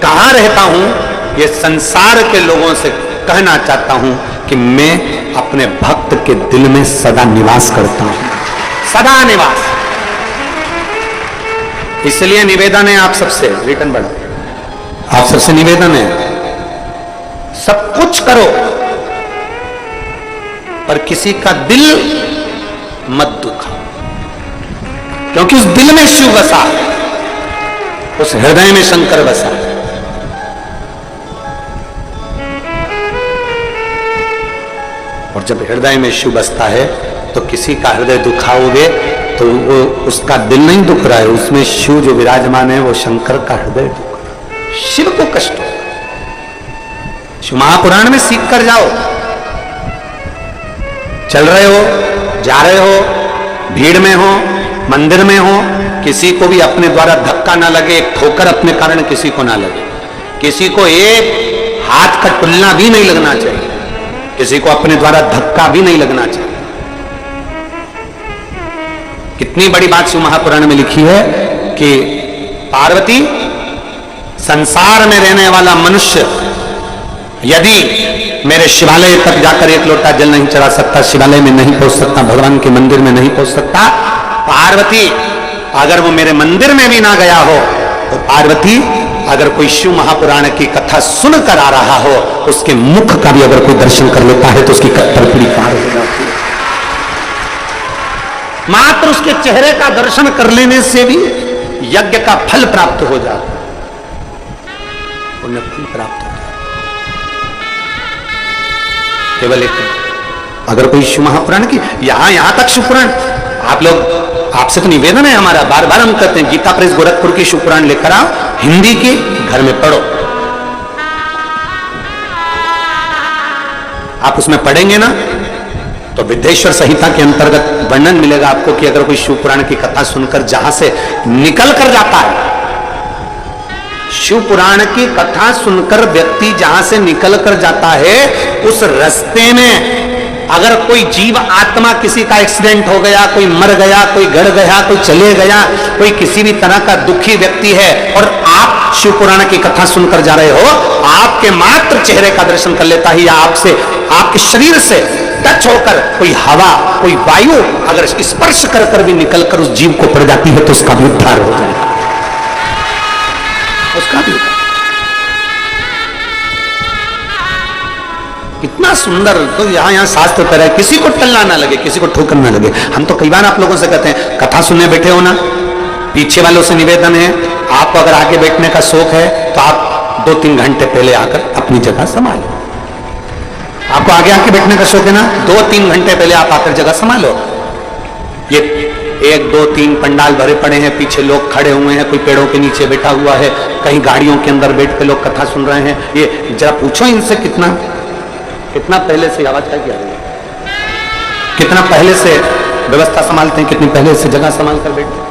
कहां रहता हूं, ये संसार के लोगों से कहना चाहता हूं कि मैं अपने भक्त के दिल में सदा निवास करता हूं, सदा निवास। इसलिए निवेदन है आप सबसे, रिटर्न बढ़ा, आप सबसे निवेदन है, सब कुछ करो पर किसी का दिल मत दुखाओ, क्योंकि उस दिल में शिव बसा, उस हृदय में शंकर बसा। और जब हृदय में शिव बसता है तो किसी का हृदय दुखाओगे तो वो उसका दिल नहीं दुख रहा है, उसमें शिव जो विराजमान है वो शंकर का हृदय दुख रहा है, शिव को कष्ट हो। शिव महापुराण में सीख कर जाओ, चल रहे हो, जा रहे हो, भीड़ में हो, मंदिर में हो, किसी को भी अपने द्वारा धक्का ना लगे, एक ठोकर अपने कारण किसी को ना लगे, किसी को एक हाथ का टुल्ला भी नहीं लगना चाहिए, किसी को अपने द्वारा धक्का भी नहीं लगना चाहिए। कितनी बड़ी बात शिव महापुराण में लिखी है कि पार्वती, संसार में रहने वाला मनुष्य यदि मेरे शिवालय तक जाकर एक लोटा जल नहीं चढ़ा सकता, शिवालय में नहीं पहुंच सकता, भगवान के मंदिर में नहीं पहुंच सकता, पार्वती अगर वो मेरे मंदिर में भी ना गया हो तो पार्वती अगर कोई शिव महापुराण की कथा सुनकर आ रहा हो, उसके मुख का भी अगर कोई दर्शन कर लेता है तो उसकी कठपुतली पार हो जाती है। मात्र उसके चेहरे का दर्शन कर लेने से भी यज्ञ का फल प्राप्त हो जाता है, पुण्य फल प्राप्त हो जाता है। केवल एक, अगर कोई शिव महापुराण की यहां तक शिव पुराण, आप लोग, आपसे तो निवेदन है हमारा, बार बार हम कहते हैं, गीता प्रेस गोरखपुर की शिव पुराण लेकर आओ, हिंदी की घर में पढ़ो। आप उसमें पढ़ेंगे ना तो विद्येश्वर संहिता के अंतर्गत वर्णन मिलेगा आपको कि अगर कोई शिव पुराण की कथा सुनकर जहां से निकल कर जाता है, शिव पुराण की कथा सुनकर व्यक्ति जहां से निकल कर जाता है, उस रास्ते में अगर कोई जीव आत्मा, किसी का एक्सीडेंट हो गया, कोई मर गया, कोई गड़ गया, कोई चले गया, कोई किसी भी तरह का दुखी व्यक्ति है और आप शिव पुराण की कथा सुनकर जा रहे हो, आपके मात्र चेहरे का दर्शन कर लेता है या आपसे, आपके शरीर से टच होकर कोई हवा, कोई वायु अगर स्पर्श कर कर भी निकलकर उस जीव को पड़ जाती है तो उसका भी उद्धार हो जाएगा, उसका भी। कितना सुंदर, तो यहां शास्त्र पर है, किसी को टल्ला ना लगे, किसी को ठोकर ना लगे। हम तो कई बार आप लोगों से कहते हैं, कथा सुनने बैठे हो ना, पीछे वालों से निवेदन है, आपको अगर आगे बैठने का शौक है तो आप 2-3 घंटे पहले आकर अपनी जगह संभालो। आपको आगे आके बैठने का शौक है ना, 2-3 घंटे पहले आप आकर जगह संभालो। ये 1-2-3 पंडाल भरे पड़े हैं, पीछे लोग खड़े हुए हैं, कोई पेड़ों के नीचे बैठा हुआ है, कहीं गाड़ियों के अंदर बैठ के लोग कथा सुन रहे हैं। ये जरा पूछो इनसे कितना पहले से आवाज क्या रही है, कितना पहले से व्यवस्था संभालते हैं, कितनी पहले से जगह संभाल कर बैठते हैं,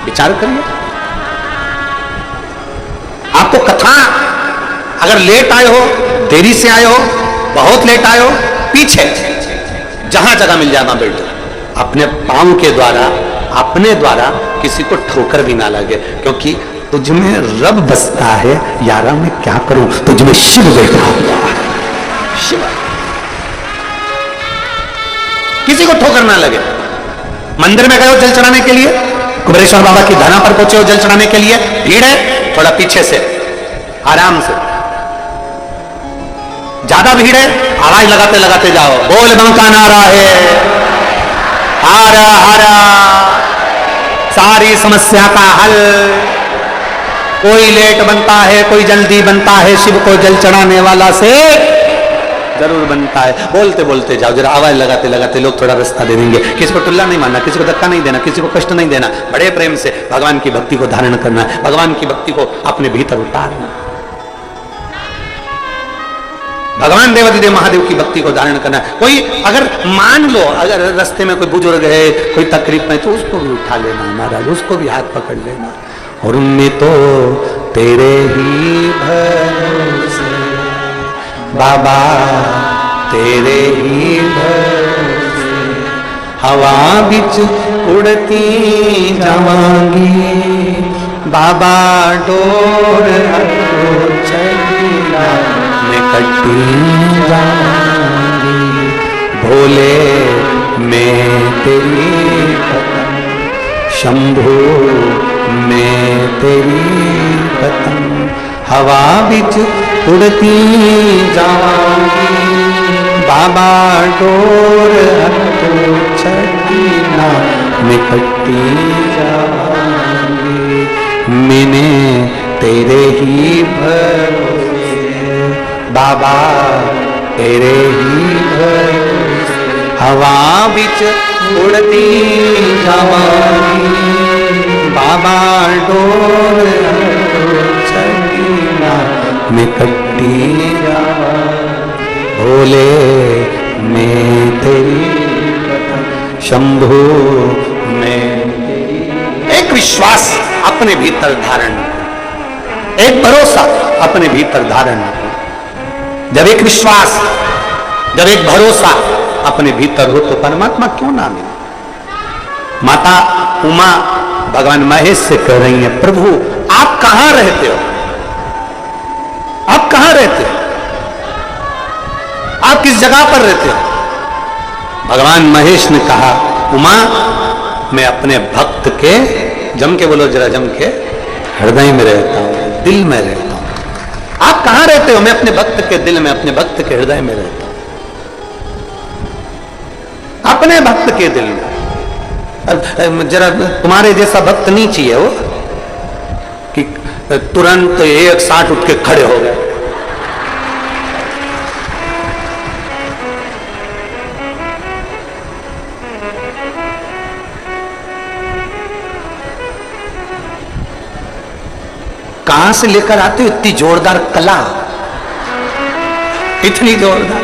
विचार करिए। आपको कथा अगर लेट आए हो, देरी से आए हो, बहुत लेट आए हो, पीछे जहां जगह मिल जाए वहां बैठ जाओ, अपने पांव के द्वारा, अपने द्वारा किसी को ठोकर भी ना लगे, क्योंकि तुझमें रब बसता है, यारा मैं क्या करूं, तुझमें शिव बैठा हुआ है, शिव। किसी को ठोकर ना लगे। मंदिर में गए हो जल चढ़ाने के लिए, कुबेरेश्वर बाबा की धना पर पहुंचे हो जल चढ़ाने के लिए, भीड़ है, थोड़ा पीछे से आराम से, ज्यादा भीड़ है, आवाज लगाते लगाते जाओ, बोल बम का नारा है, हर हर, सारी समस्या का हल। कोई लेट बनता है, कोई जल्दी बनता है, शिव को जल चढ़ाने वाला से जरूर बनता है। बोलते बोलते जाओ, जरा आवाज लगाते लगाते लोग थोड़ा रास्ता दे देंगे। किसी को टुल्ला नहीं मारना, किसी को धक्का नहीं देना, किसी को कष्ट नहीं देना, बड़े प्रेम से भगवान की भक्ति को धारण करना है, भगवान की भक्ति को अपने भीतर उतारना, भगवान देवाधिदेव महादेव की भक्ति को धारण करना है। कोई अगर मान लो, अगर रास्ते में कोई बुजुर्ग है, कोई तकलीफ में, तो उसको भी उठा लेना महाराज, उसको भी हाथ पकड़ लेना, और उनमें तो तेरे ही भरोसे बाबा, तेरे ही भरोसे हवा बिच उड़ती जावांगी, बाबा डोर मैं कटी जाऊंगी, भोले मैं तेरी पतंग, शंभू मैं तेरी पतंग, हवा बिच उड़ती जाऊंगी, बाबा डोर छठी ना मैं कटी जाऊंगी, मैंने तेरे ही भरोसे, बाबा तेरे ही भरोसे, हवा बिच उड़ती जाऊंगी, बाबा डोर छठी ना मैं कटी जाऊंगी, भोले मैं तेरी शंभू मैं तेरी। एक विश्वास अपने भीतर धारण, एक भरोसा अपने भीतर धारण। जब एक विश्वास, जब एक भरोसा अपने भीतर हो तो परमात्मा क्यों ना मिले। माता उमा भगवान महेश से कह रही है, प्रभु आप कहां रहते हो, आप कहां रहते हो, आप किस जगह पर रहते हो। भगवान महेश ने कहा, उमा मैं अपने भक्त के, जम के बोलो जरा, जम के, हृदय में रहता हूं, दिल में रहता हूं। आप कहां रहते हो, मैं अपने भक्त के दिल में, अपने भक्त के हृदय में रहता हूं, अपने भक्त के दिल में। जरा तुम्हारे जैसा भक्त नहीं चाहिए वो कि तुरंत 160 उठ के खड़े हो गए। कहां से लेकर आते हो इतनी जोरदार कला, इतनी जोरदार।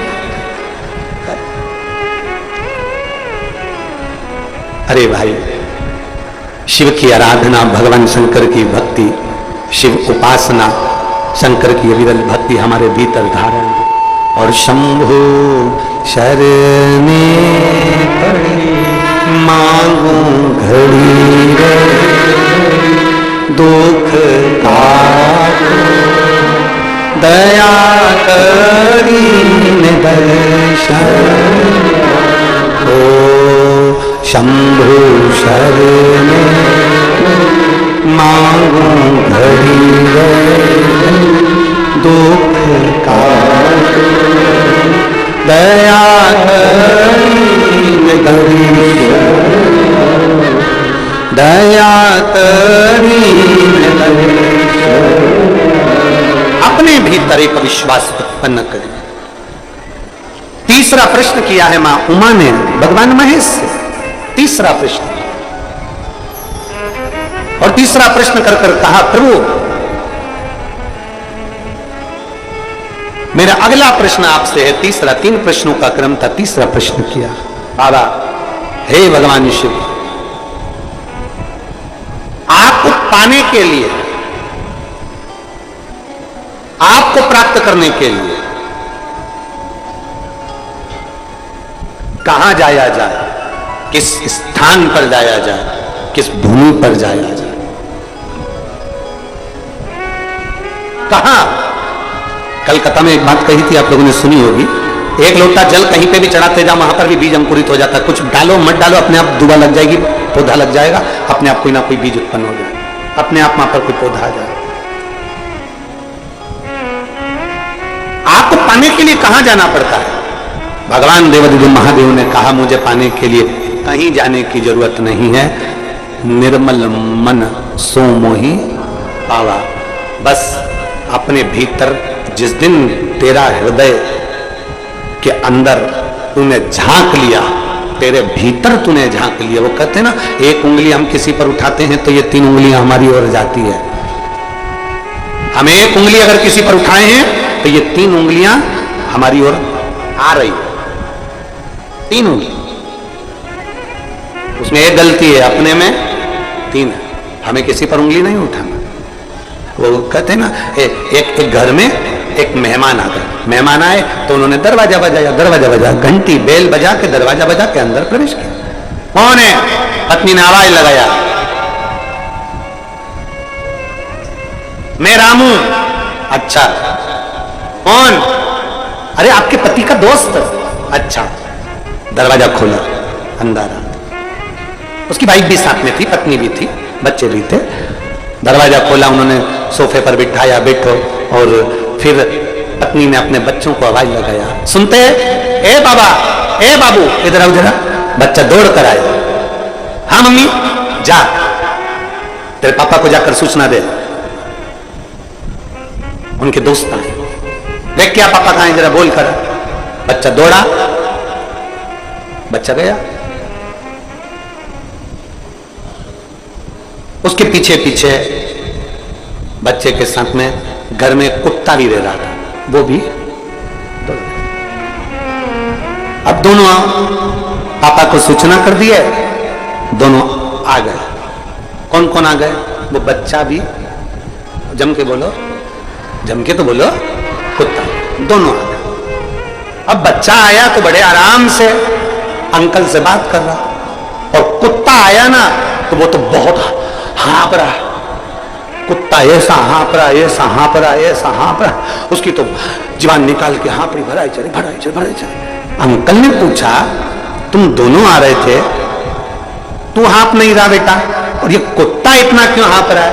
अरे भाई, शिव की आराधना, भगवान शंकर की भक्ति, शिव उपासना, शंकर की अविरल भक्ति हमारे भीतर धारण है। और शंभु शरणे पड़ी मांगू घड़ी रे, दुख काटो दया करी दर्शन हो, शंभु शरणे मांगू घड़ी रे, दुख काटो दया करी दया करी। अपने भीतर एक विश्वास उत्पन्न करें। तीसरा प्रश्न किया है मां उमा ने भगवान महेश से, तीसरा प्रश्न। और तीसरा प्रश्न कर कर कहा, प्रभु मेरा अगला प्रश्न आपसे है। तीसरा, 3 प्रश्नों का क्रम था, तीसरा प्रश्न किया, बाबा हे भगवान शिव, आपको पाने के लिए, आपको प्राप्त करने के लिए कहां जाया जाए, किस स्थान पर जाया जाए, किस भूमि पर जाया जाए, कहां। कलकत्ता में एक बात कही थी, आप लोगों ने सुनी होगी, एक लोटा जल कहीं पे भी चढ़ाते जाओ, वहां पर भी बीज अंकुरित हो जाता है। कुछ डालो मत डालो, अपने आप दुबा लग जाएगी, पौधा लग जाएगा, अपने आप कोई ना कोई बीज उत्पन्न हो जाएगा, अपने आप वहां पर कोई पौधा आ जाएगा। आपको पाने के लिए कहां जाना पड़ता है। भगवान देवादिदेव महादेव ने कहा, मुझे पाने के लिए कहीं जाने की जरूरत नहीं है, निर्मल मन सो मोहि पावा। बस अपने भीतर जिस दिन तेरा हृदय के अंदर तूने झांक लिया, तेरे भीतर तूने झांक लिया। वो कहते हैं ना, एक उंगली हम किसी पर उठाते हैं तो ये 3 उंगलियां हमारी ओर जाती है। हम एक उंगली अगर किसी पर उठाए हैं तो ये 3 उंगलियां हमारी ओर आ रही, 3 उंगली। उसमें एक गलती है, अपने में 3 है, हमें किसी पर उंगली नहीं उठाना। वो कहते हैं ना, एक घर में एक मेहमान आ गए, मेहमान आए तो उन्होंने दरवाजा बजाया, दरवाजा बजा, घंटी बेल बजा के दरवाजा बजा के अंदर प्रवेश किया। कौन है? पत्नी ने आवाज लगाया, मैं रामू। अच्छा, कौन? अरे आपके पति का दोस्त। अच्छा, दरवाजा खोला, अंदर आ। उसकी वाइफ भी साथ में थी, पत्नी भी थी, बच्चे भी थे। दरवाजा खोला, उन्होंने सोफे पर बिठाया, बैठो। और फिर पत्नी ने अपने बच्चों को आवाज लगाया, सुनते? ए बाबा, ए बाबू, इधर आओ जरा। बच्चा दौड़ कर आया। हाँ मम्मी, जा तेरे पापा को जाकर सूचना दे। उनके दोस्त आए, देख क्या पापा कहां है, जरा बोल कर। बच्चा दौड़ा, बच्चा गया। उसके पीछे पीछे बच्चे के साथ में घर में कुत्ता भी रह रहा था, वो भी। अब दोनों पापा को सूचना कर दिए, दोनों आ गए। कौन कौन आ गए? वो बच्चा भी, जम के बोलो, जम के तो बोलो, कुत्ता, दोनों आ गए। अब बच्चा आया तो बड़े आराम से अंकल से बात कर रहा, और कुत्ता आया ना तो वो तो बहुत हाँप रहा। कुत्ता ऐसा हाँप रहा, ऐसा हाँप रहा, ऐसा हाँप रहा, उसकी तो जीवान निकाल के हाँपड़ी भराई चले, भराई चले, भराई चले। अंकल ने पूछा, तुम दोनों आ रहे थे, तू हाँप नहीं रहा बेटा, और ये कुत्ता इतना क्यों हाँप रहा है?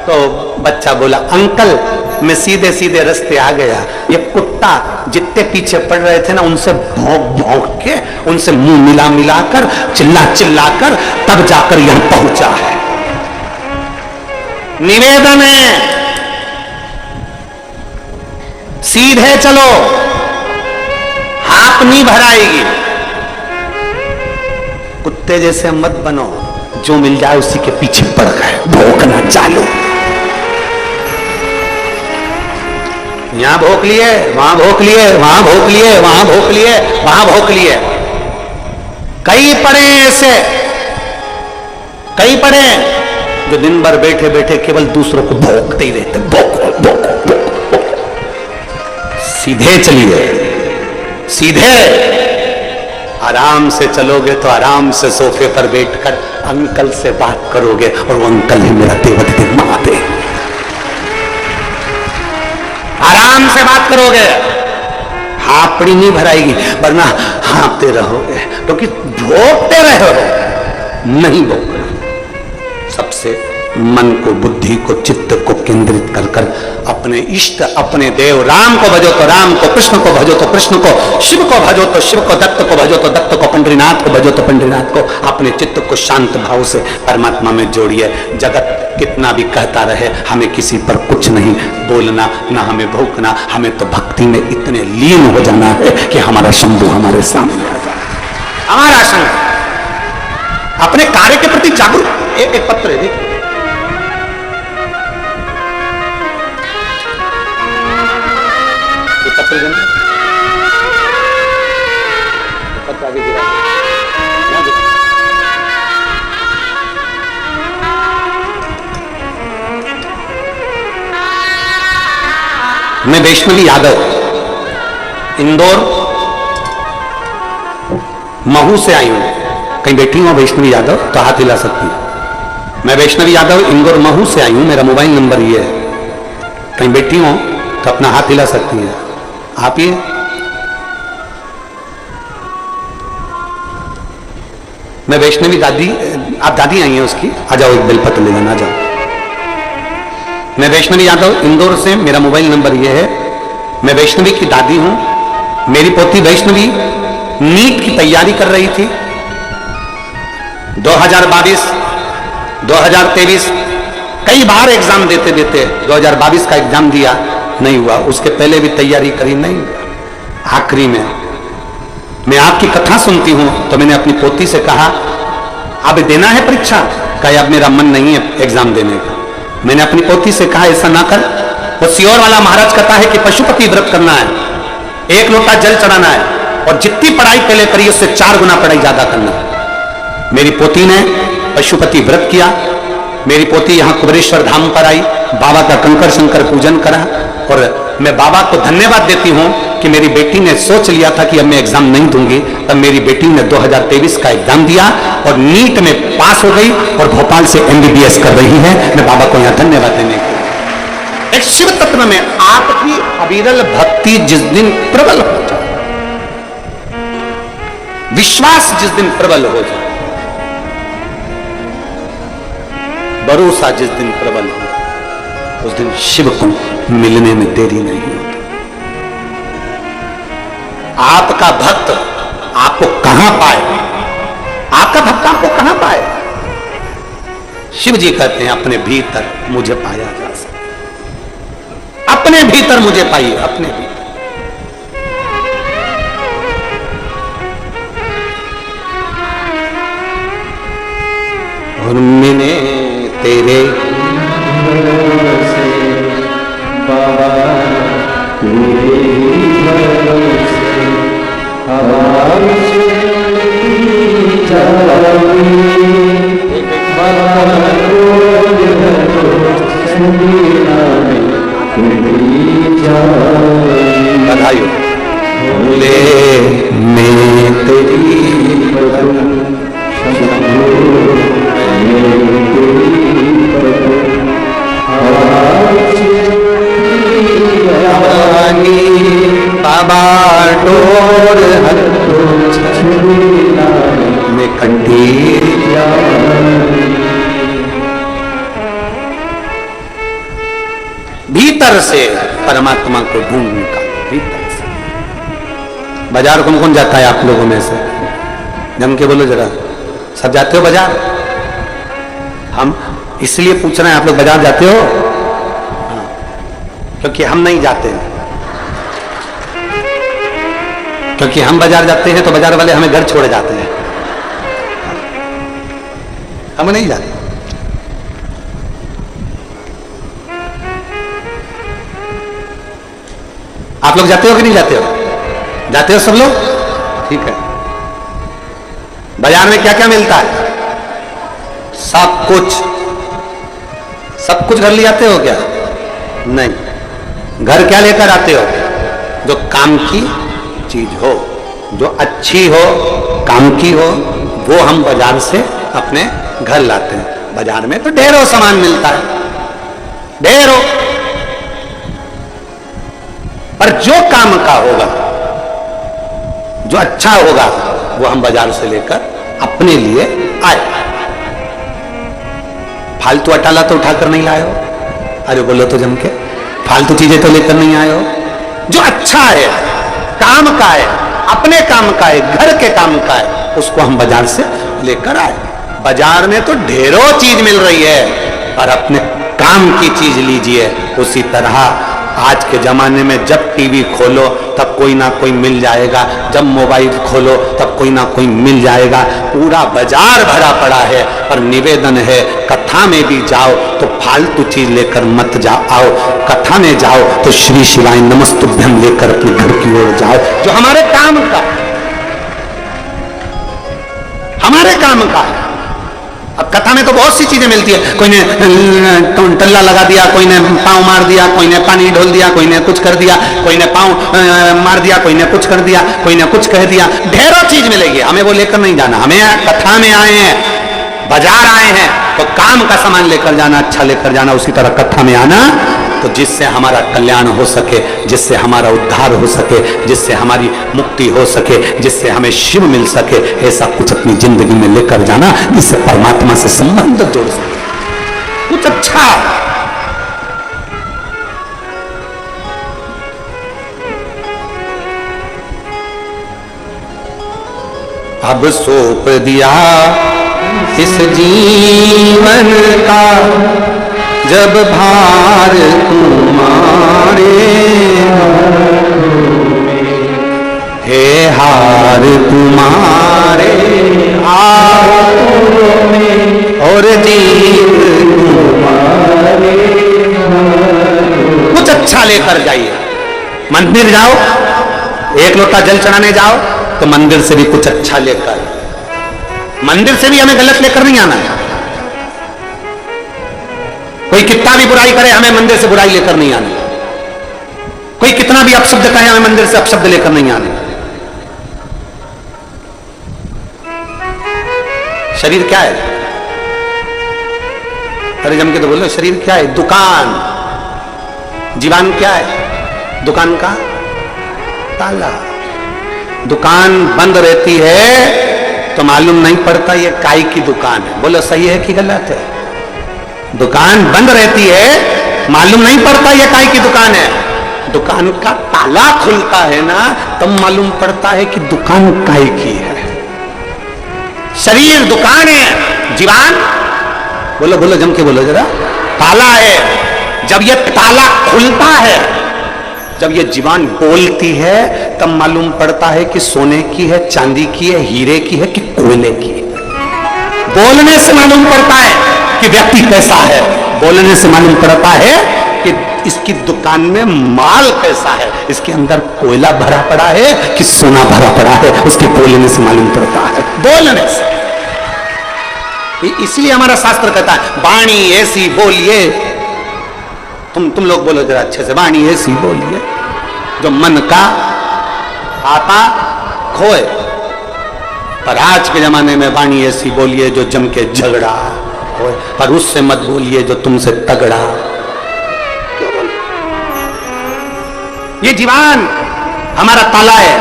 तो बच्चा बोला, अंकल मैं सीधे सीधे रास्ते आ गया, ये कुत्ता जितने पीछे पड़ रहे थे ना, उनसे भौंक भौंक के, उनसे मुंह मिला मिलाकर, चिल्ला चिल्लाकर तब जाकर यहां पहुंचा है। निवेदन है, सीधे चलो, हाथ नहीं भराएगी। कुत्ते जैसे मत बनो, जो मिल जाए उसी के पीछे पड़ गए, भौंकना चालू। यहां भौंक लिए, वहां भौंक लिए, वहां भौंक लिए, वहां भौंक लिए, वहां भौंक लिए। कई पड़े ऐसे, कई पड़े जो दिन भर बैठे बैठे केवल दूसरों को भौंकते ही रहते, भौंको भौंको भौंको। सीधे चलिए, सीधे। आराम से चलोगे तो आराम से सोफे पर बैठकर अंकल से बात करोगे, और वो अंकल ही मेरा देवदेव महादेव। आराम से बात करोगे, हापड़ी नहीं भराएगी, वरना हाँपते रहोगे, क्योंकि भोगते रहो, नहीं भोगना। सबसे मन को, बुद्धि को, चित्त को केंद्रित कर कर अपने इष्ट, अपने देव राम को भजो तो राम को, कृष्ण को भजो तो कृष्ण को, शिव को भजो तो शिव को, दत्त को भजो तो दत्त को, पंडरीनाथ को भजो तो पंडरीनाथ को। अपने चित्त को शांत भाव से परमात्मा में जोड़िए। जगत कितना भी कहता रहे, हमें किसी पर कुछ नहीं बोलना, ना हमें भौंकना, हमें तो भक्ति में इतने लीन हो जाना है कि हमारा शंभु हमारे सामने आ जाए। हमारा शंभु अपने कार्य के प्रति जागरूक। एक पत्र है, देखिए, पत्र आगे गिरा, मैं वैष्णवी यादव, इंदौर महू से आई हूं। कहीं बैठी हूं वैष्णवी यादव तो हाथ हिला सकती हूं। मैं वैष्णवी यादव इंदौर महू से आई हूं, मेरा मोबाइल नंबर ये है। कहीं बैठी हूं तो अपना हाथ हिला सकती है। आप ये मैं वैष्णवी दादी, आप दादी आई हैं उसकी, आ जाओ एक बेलपत्र ले लेना, आ जाओ। मैं वैष्णवी यादव इंदौर से, मेरा मोबाइल नंबर ये है। मैं वैष्णवी की दादी हूं। मेरी पोती वैष्णवी नीट की तैयारी कर रही थी। 2022, 2023 कई बार एग्जाम देते देते 2022 का एग्जाम दिया, नहीं हुआ। उसके पहले भी तैयारी करी, नहीं हुआ। आखिरी में मैं आपकी कथा सुनती हूं तो मैंने अपनी पोती से कहा, अब देना है परीक्षा? कहा अब मेरा मन नहीं है एग्जाम देने का। मैंने अपनी पोती से कहा ऐसा ना कर, वो सियोर वाला महाराज कहता है कि पशुपति व्रत करना है, 1 लोटा जल चढ़ाना है, और जितनी पढ़ाई पहले करी उससे 4 गुना पढ़ाई ज्यादा करना है। मेरी पोती ने पशुपति व्रत किया। मेरी पोती यहां कुबेरेश्वर धाम पर आई, बाबा का कंकर शंकर पूजन करा, और मैं बाबा को धन्यवाद देती हूं कि मेरी बेटी ने सोच लिया था कि अब मैं एग्जाम नहीं दूंगी, तब मेरी बेटी ने 2023 का एग्जाम दिया और नीट में पास हो गई और भोपाल से MBBS कर रही है। मैं बाबा को यहां धन्यवाद देने की। शिव तत्व में आपकी अविरल भक्ति जिस दिन प्रबल हो जाए, विश्वास जिस दिन प्रबल हो जाए, भरोसा जिस दिन प्रबल हो जाए, उस दिन शिव को मिलने में देरी नहीं होती। आपका भक्त आपको कहां पाए, आपका भक्त आपको कहां पाए? शिव जी कहते हैं अपने भीतर मुझे पाया जा सकता, अपने भीतर मुझे पाइए, अपने भीतर। और मैंने तेरे बधाई ले मैं तेरी बाबा डोर में कंठी भीतर से परमात्मा को ढूंढ निकालो, भीतर से। बाजार कौन कौन जाता है आप लोगों में से? जम के बोलो जरा, सब जाते हो बाजार? हम इसलिए पूछ रहे हैं आप लोग बाजार जाते हो? हाँ, क्योंकि हम नहीं जाते हैं। क्योंकि हम बाजार जाते हैं तो बाजार वाले हमें घर छोड़ जाते हैं, हम नहीं जाते। आप लोग जाते हो कि नहीं जाते हो? जाते हो सब लोग? ठीक है। बाजार में क्या क्या मिलता है? सब कुछ, सब कुछ घर ले आते हो क्या? नहीं। घर क्या लेकर आते हो? जो काम की चीज हो, जो अच्छी हो, काम की हो, वो हम बाजार से अपने घर लाते हैं। बाजार में तो ढेरों सामान मिलता है, ढेरों, पर जो काम का होगा, जो अच्छा होगा, वो हम बाजार से लेकर अपने लिए आए। फालतू अटाला तो उठाकर नहीं लाए हो? अरे बोलो तो जम के, फालतू चीजें तो लेकर नहीं आए हो। जो अच्छा है, काम का है, अपने काम का है, घर के काम का है, उसको हम बाजार से लेकर आए। बाजार में तो ढेरों चीज मिल रही है, पर अपने काम की चीज लीजिए। उसी तरह आज के जमाने में जब टीवी खोलो तब कोई ना कोई मिल जाएगा, जब मोबाइल खोलो तब कोई ना कोई मिल जाएगा। पूरा बाजार भरा पड़ा है, पर निवेदन है कथा में भी जाओ तो फालतू चीज लेकर मत आओ। कथा में जाओ तो श्री शिवाय नमस्तुभ्यम लेकर अपने घर की ओर जाओ, जो हमारे काम का, हमारे काम का है। अब कथा में तो बहुत सी चीजें मिलती है, कोई ने टल्ला लगा दिया, कोई ने पांव मार दिया, कोई ने पानी ढोल दिया, कोई ने कुछ कर दिया, कोई ने पांव मार दिया, कोई ने कुछ कर दिया, कोई ने कुछ कह दिया। ढेरों चीज मिलेगी, हमें वो लेकर नहीं जाना। हमें कथा में आए हैं, बाजार आए हैं, तो काम का सामान लेकर जाना, अच्छा लेकर जाना। उसी तरह कथा में आना तो जिससे हमारा कल्याण हो सके, जिससे हमारा उद्धार हो सके, जिससे हमारी मुक्ति हो सके, जिससे हमें शिव मिल सके, ऐसा कुछ अपनी जिंदगी में लेकर जाना जिससे परमात्मा से संबंध जोड़ सके, कुछ अच्छा। अब सौंप दिया इस जीवन का जब भार तुम्हारे, हे हार तुम्हारे हाथों में और जीत तुम्हारे। कुछ अच्छा लेकर जाइए। मंदिर जाओ, एक लोटा जल चढ़ाने जाओ तो मंदिर से भी कुछ अच्छा लेकर, मंदिर से भी हमें गलत लेकर नहीं आना है। कोई कितना भी बुराई करे, हमें मंदिर से बुराई लेकर नहीं आनी। कोई कितना भी अपशब्द कहे, हमें मंदिर से अपशब्द लेकर नहीं आने। शरीर क्या है? अरे जम के तो बोलो, शरीर क्या है? दुकान। जीवान क्या है? दुकान का ताला। दुकान बंद रहती है तो मालूम नहीं पड़ता ये काय की दुकान है। बोलो सही है कि गलत है? दुकान बंद रहती है, मालूम नहीं पड़ता ये काय की दुकान है। दुकान का ताला खुलता है ना, तब मालूम पड़ता है कि दुकान काय की है। शरीर दुकान है, जीवान बोलो बोलो जम के बोलो जरा, ताला है। जब ये ताला खुलता है, जब ये जीवान बोलती है, तब मालूम पड़ता है कि सोने की है, चांदी की है, हीरे की है कि कोयले की है। बोलने से मालूम पड़ता है कि व्यक्ति कैसा है। बोलने से मालूम पड़ता है कि इसकी दुकान में माल कैसा है, इसके अंदर कोयला भरा पड़ा है कि सोना भरा पड़ा है, उसके बोलने से मालूम पड़ता है। बोलने से। इसलिए हमारा शास्त्र कहता है वाणी ऐसी बोलिए, तुम लोग बोलो जरा अच्छे से, वाणी ऐसी बोलिए जो मन का आता खोए। पर आज के जमाने में वाणी ऐसी बोलिए जो जम के झगड़ा होए, पर उससे मत बोलिए जो तुमसे तगड़ा। क्यों बोल? ये जीवान हमारा ताला है,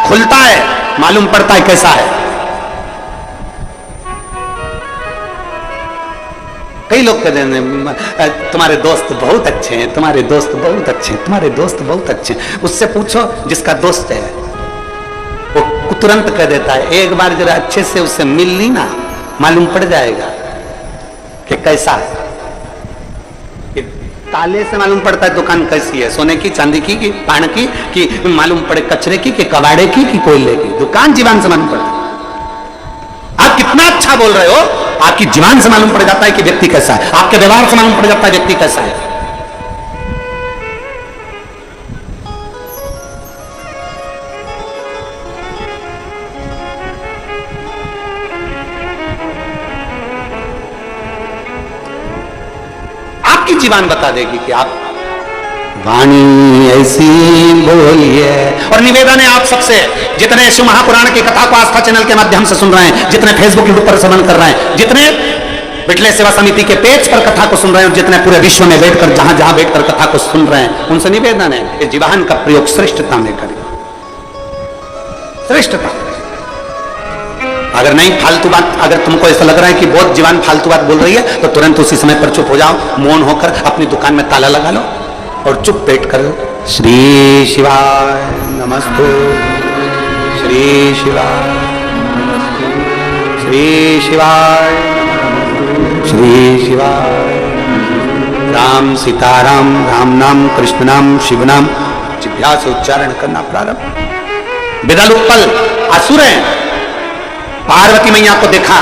खुलता है, मालूम पड़ता है कैसा है। कई लोग कहते हैं तुम्हारे दोस्त बहुत अच्छे हैं, तुम्हारे दोस्त बहुत अच्छे हैं, तुम्हारे दोस्त बहुत अच्छे हैं। उससे पूछो जिसका दोस्त है, वो तुरंत कह देता है। एक बार जरा अच्छे से उससे मिल ली ना, मालूम पड़ जाएगा कि कैसा है। कि ताले से मालूम पड़ता है दुकान कैसी है, सोने की, चांदी की, पान की, कि मालूम पड़े कचरे की, कि कबाड़े की, कि कोयले की। दुकान जीवान से मालूम पड़ता है। आप कितना अच्छा बोल रहे हो, आपकी जीवान से मालूम पड़ जाता है कि व्यक्ति कैसा है। आपके व्यवहार से मालूम पड़ जाता है व्यक्ति कैसा है। आपकी जीवान बता देगी कि आप वाणी ऐसी बोलिए। और निवेदन है आप सबसे, जितने शिव महापुराण की कथा को आस्था चैनल के माध्यम से सुन रहे हैं, जितने फेसबुक यूट्यूब पर श्रवण कर रहे हैं, जितने बिटले सेवा समिति के पेज पर कथा को सुन रहे हैं, और जितने पूरे विश्व में बैठकर जहां जहां बैठकर कथा को सुन रहे हैं, उनसे निवेदन है कि जीवान का प्रयोग श्रेष्ठता में करें। श्रेष्ठता। अगर नहीं फालतू बात, अगर तुमको ऐसा लग रहा है कि बहुत जीवान फालतू बात बोल रही है, तो तुरंत उसी समय पर चुप हो जाओ, मौन होकर अपनी दुकान में ताला लगा लो और चुप बैठ कर श्री शिवाय नमस्ते, श्री शिवाय, श्री शिवाय, श्री शिवाय। राम सीताराम, राम नाम, कृष्ण नाम, शिव नाम जिभ्या से उच्चारण करना प्रारंभ। विदल उत्पल असुर हैं, पार्वती मैया को देखा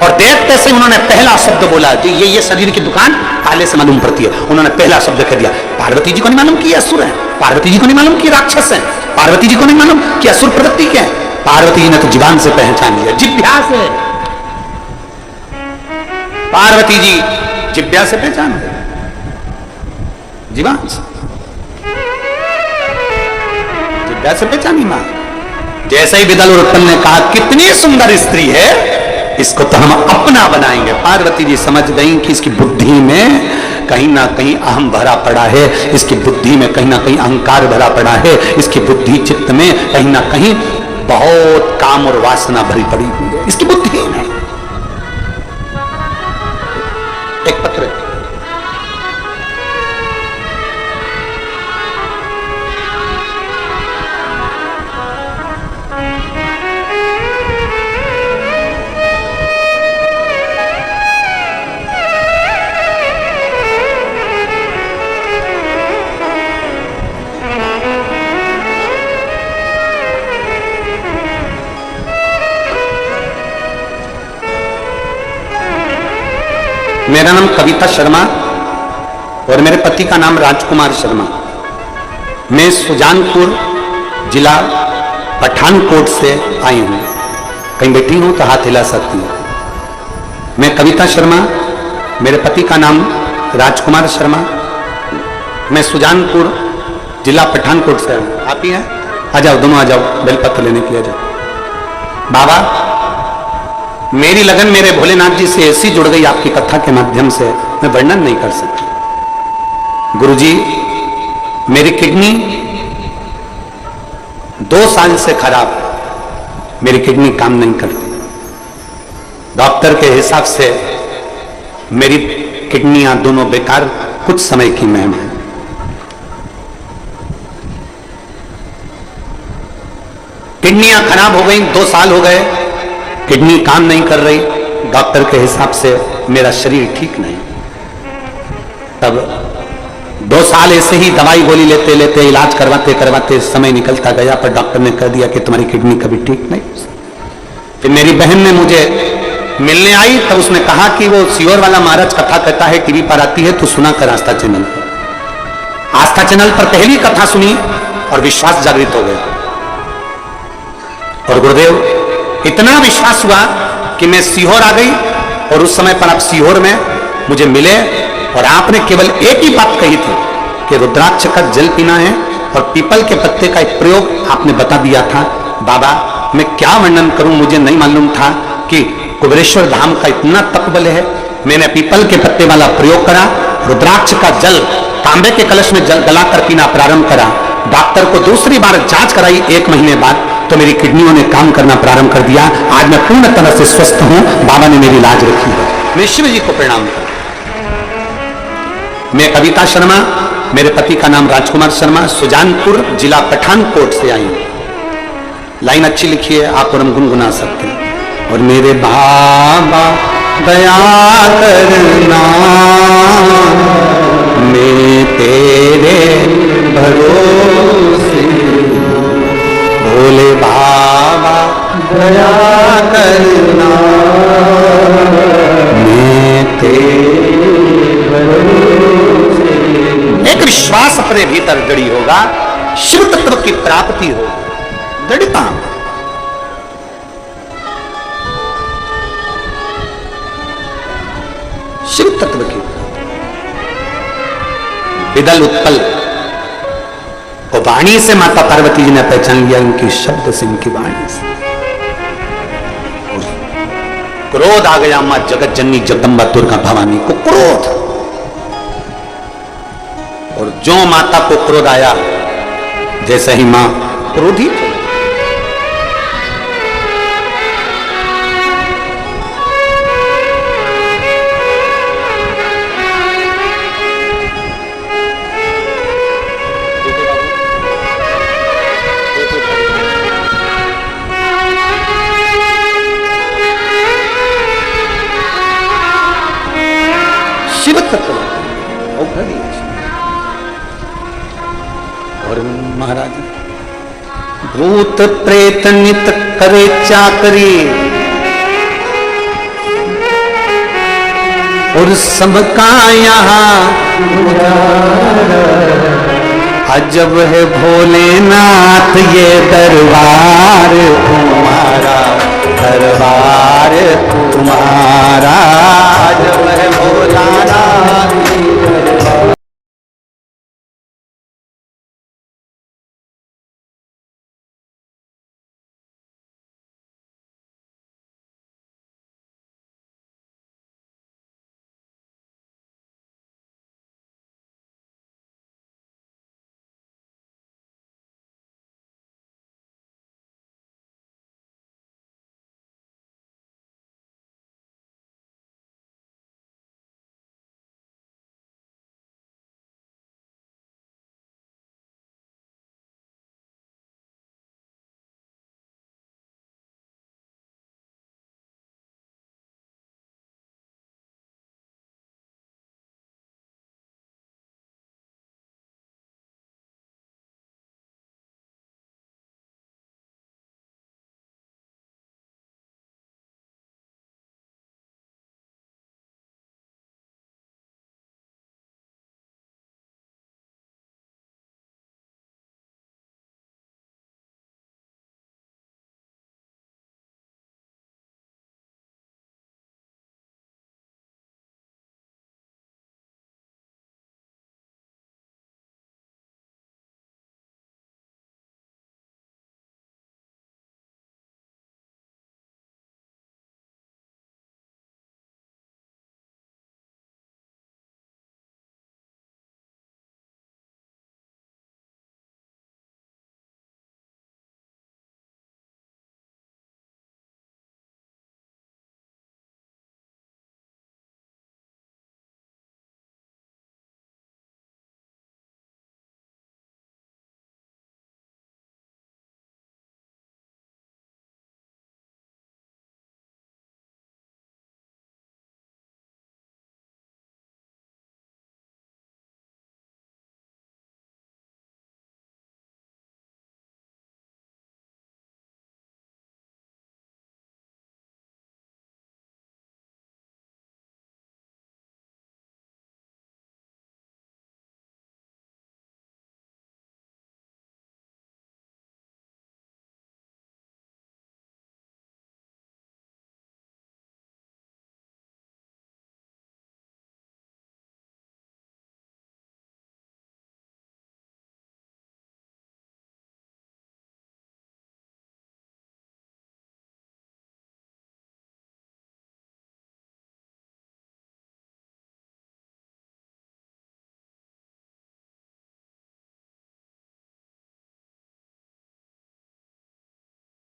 और देखते से उन्होंने पहला शब्द बोला कि ये शरीर की दुकान ताले से मालूम पड़ती है। उन्होंने पहला शब्द कह दिया। पार्वती जी को नहीं मालूम कि असुर है, पार्वती जी को नहीं मालूम कि राक्षस है, पार्वती जी को नहीं मालूम कि असुर प्रवृत्ति के हैं। पार्वती जी ने तो जीवान से पहचान लिया, जिभ्या से। पार्वती जी जिभ्या से पहचान गई, जीवान से, जिभ्या से पहचानी मां। जैसे ही विदल और उत्पल ने कहा कितनी सुंदर स्त्री है, इसको तो हम अपना बनाएंगे। पार्वती जी समझ गई कि इसकी बुद्धि में कहीं ना कहीं अहम भरा पड़ा है, इसकी बुद्धि में कहीं ना कहीं अहंकार भरा पड़ा है, इसकी बुद्धि चित्त में कहीं ना कहीं बहुत काम और वासना भरी पड़ी हुई है इसकी बुद्धि में। एक पत्र मेरा नाम कविता शर्मा और मेरे पति का नाम राजकुमार शर्मा। मैं सुजानपुर जिला पठानकोट से आई हूँ। कहीं बैठी हूँ तो हाथ हिला सकती हूँ। मैं कविता शर्मा, मेरे पति का नाम राजकुमार शर्मा। मैं सुजानपुर जिला पठानकोट से हूँ। आप ही हैं? आ जाओ, दोनों आ जाओ, बेलपत्र लेने के लिए आ जाओ। बाबा, मेरी लगन मेरे भोलेनाथ जी से ऐसी जुड़ गई आपकी कथा के माध्यम से, मैं वर्णन नहीं कर सकता। गुरुजी मेरी किडनी 2 साल से खराब, मेरी किडनी काम नहीं करती। डॉक्टर के हिसाब से मेरी किडनियां दोनों बेकार, कुछ समय की मेहमान। किडनियां खराब हो गई, 2 साल हो गए, किडनी काम नहीं कर रही। डॉक्टर के हिसाब से मेरा शरीर ठीक नहीं। तब 2 साल ऐसे ही दवाई गोली लेते लेते, इलाज करवाते करवाते समय निकलता गया, पर डॉक्टर ने कह दिया कि तुम्हारी किडनी कभी ठीक नहीं। फिर मेरी बहन ने मुझे मिलने आई, तब उसने कहा कि वो सीहोर वाला महाराज कथा कहता है, टीवी पर आती है, तो सुना कर आस्था चैनल पर। आस्था चैनल पर पहली कथा सुनी और विश्वास जागृत हो गया। और गुरुदेव इतना विश्वास हुआ कि मैं सीहोर आ गई, और उस समय पर आप सीहोर में मुझे मिले, और आपने केवल एक ही बात कही थी कि रुद्राक्ष का जल पीना है और पीपल के पत्ते का एक प्रयोग आपने बता दिया था। बाबा मैं क्या वर्णन करूं, मुझे नहीं मालूम था कि कुबेरेश्वर धाम का इतना तपबल है। मैंने पीपल के पत्ते वाला प्रयोग करा, रुद्राक्ष का जल तांबे के कलश में जल गलाकर पीना प्रारंभ करा। डॉक्टर को दूसरी बार जांच कराई 1 महीने बाद, तो मेरी किडनियों ने काम करना प्रारंभ कर दिया। आज मैं पूर्ण तरह से स्वस्थ हूं, बाबा ने मेरी लाज रखी है। मैं शिव जी को प्रणाम करता। मैं कविता शर्मा, मेरे पति का नाम राजकुमार शर्मा, सुजानपुर जिला पठानकोट से आई हूं। लाइन अच्छी लिखी है, आप और हम गुनगुना सकते हैं। और मेरे बाबा दया करना, मैं तेरे भरोसे, भोले बाबा दया करना, मैं तेरे भरोसे। एक विश्वास अपने भीतर जड़ी होगा, शिव तत्व की प्राप्ति होगी, दृढ़ता। शिव तत्व की विदल उत्पल को वाणी से माता पार्वती जी ने पहचान लिया, उनकी शब्द से, उनकी वाणी से। क्रोध आ गया मां जगत जननी जगदम्बा दुर्गा भवानी को, क्रोध। और जो माता को क्रोध आया, जैसे ही मां क्रोधित हो, शिव तत्व और महाराज भूत प्रेत नित करे चाकरी, और सबका यहाँ अजब है भोलेनाथ ये दरबार तुम्हारा, दरबार तुम्हारा अजब है भोलानाथ।